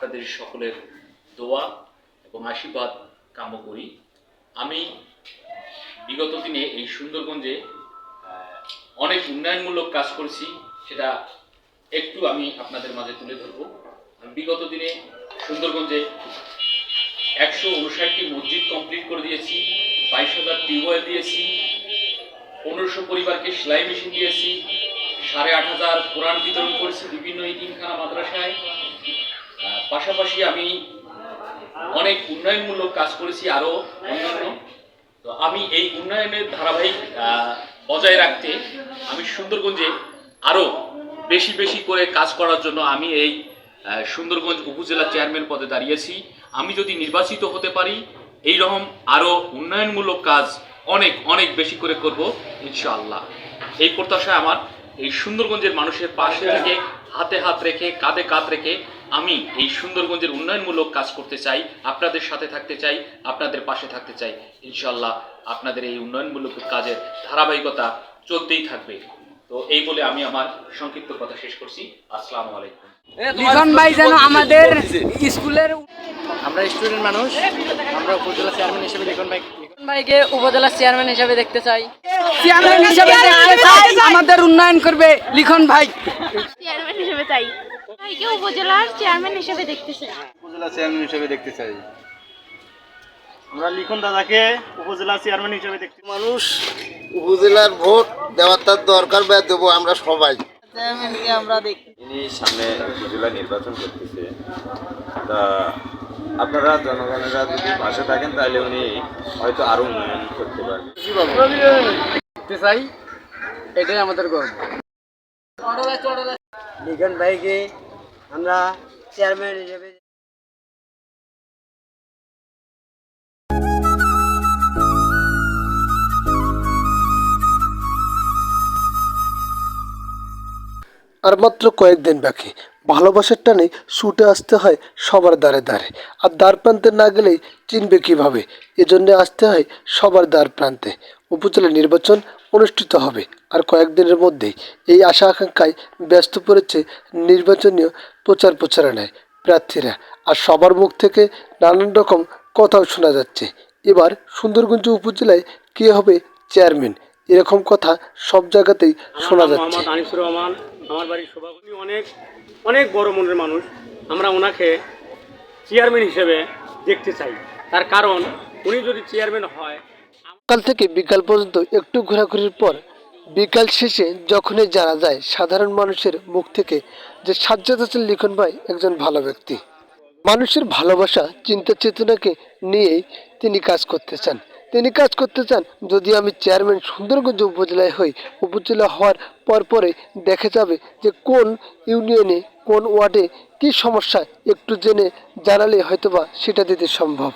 আপনাদের সকলের দোয়া এবং আশীর্বাদ কামনা করি। আমি বিগত দিনে এই সুন্দরগঞ্জে অনেক উন্নয়নমূলক কাজ করেছি, সেটা একটু আমি আপনাদের মাঝে তুলে ধরব। আমি বিগত দিনে সুন্দরগঞ্জে 159টি মসজিদ কমপ্লিট করে দিয়েছি, 22,000 টিউবওয়েল দিয়েছি, 1500 পরিবারকে সেলাই মেশিন দিয়েছি, 8,500 কোরআন বিতরণ করেছি বিভিন্ন ইতিমখানা মাদ্রাসায়। পাশাপাশি আমি অনেক উন্নয়নমূলক কাজ করেছি আরও অন্যান্য। তো আমি এই উন্নয়নের ধারাবাহিক বজায় রাখতে আমি সুন্দরগঞ্জে আরও বেশি বেশি করে কাজ করার জন্য আমি এই সুন্দরগঞ্জ উপজেলা চেয়ারম্যান পদে দাঁড়িয়েছি। আমি যদি নির্বাচিত হতে পারি এই রকম আরও উন্নয়নমূলক কাজ অনেক অনেক বেশি করে করব ইনশাআল্লাহ। এই প্রত্যাশায় আমার এই সুন্দরগঞ্জের মানুষের পাশে থেকে হাতে হাত রেখে কাঁধে কাঁধ রেখে আমি এই সুন্দরগঞ্জের উন্নয়নমূলক কাজ করতে চাই, আপনাদের সাথে থাকতে চাই, আপনাদের পাশে থাকতে চাই। ইনশাআল্লাহ আপনাদের এই উন্নয়নমূলক কাজের ধারাবাহিকতা চলতেই থাকবে। তো এই বলে আমি আমার সংক্ষিপ্ত কথা শেষ করছি। আসসালামু আলাইকুম। লিখন ভাই যেন আমাদের স্কুলের, আমরা স্টুডেন্ট মানুষ, আমরা উপজেলা চেয়ারম্যান হিসেবে লিখন ভাইকে উপজেলা চেয়ারম্যান হিসেবে দেখতে চাই। চেয়ারম্যান হিসেবে দেখতে চাই, আমাদের উন্নয়ন করবে লিখন ভাই। চেয়ারম্যান হিসেবে চাই, ভাইকে উপজেলার চেয়ারম্যান হিসেবে দেখতে চাই। উপজেলা চেয়ারম্যান হিসেবে দেখতে চাই। আমরা লিখন দাদাকে উপজেলা চেয়ারম্যান হিসেবে দেখতে। মানুষ উপজেলার ভোট দেওয়ার তার দরকার বা দেবো আমরা সবাই। চেয়ারম্যানকে আমরা দেখি। ইনি সামনে উপজেলা নির্বাচন করতেছে, তা আপনারা জনগণেরা যদি পাশে থাকেন তাহলে উনি হয়তো আরো উন্নয়ন করতে পারবেন। দেখতে চাই, এটাই আমাদের গর্ব। লিখন ভাইকে আমরা চেয়ারম্যান হিসেবে আর মাত্র কয়েকদিন বাকি, ভালোবাসার টানে ছুটে আসতে হয় সবার দ্বারে দ্বারে, আর দ্বার প্রান্তে না গেলেই চিনবে কীভাবে, এজন্য আসতে হয় সবার দ্বার প্রান্তে। উপজেলা নির্বাচন অনুষ্ঠিত হবে আর কয়েকদিনের মধ্যেই। এই আশা আকাঙ্ক্ষায় ব্যস্ত পড়েছে নির্বাচনীয় প্রচারণায় প্রার্থীরা, আর সবার মুখ থেকে নানান রকম কথাও শোনা যাচ্ছে। এবার সুন্দরগঞ্জ উপজেলায় কে হবে চেয়ারম্যান, এরকম কথা সব জায়গাতেই শোনা যাচ্ছে। আমার বাড়ির সভাপতি অনেক অনেক বড় মনের মানুষ, আমরা ওনাকে চেয়ারম্যান হিসেবে দেখতে চাই। তার কারণ উনি যদি চেয়ারম্যান হয়, সকাল থেকে বিকাল পর্যন্ত একটু ঘোরাঘুরির পর বিকাল শেষে যখনই জানা যায় সাধারণ মানুষের মুখ থেকে যে সাজ্জাদ হোসেন লিখন ভাই একজন ভালো ব্যক্তি, মানুষের ভালোবাসা চিন্তা চেতনাকে নিয়েই তিনি কাজ করতে চান। যদি আমি চেয়ারম্যান সুন্দরগঞ্জ উপজেলায় হই, উপজেলা হওয়ার পরে দেখা যাবে যে কোন ইউনিয়নে কোন ওয়ার্ডে কী সমস্যা একটু জেনে জানালে হয়তোবা সেটা দিতে সম্ভব।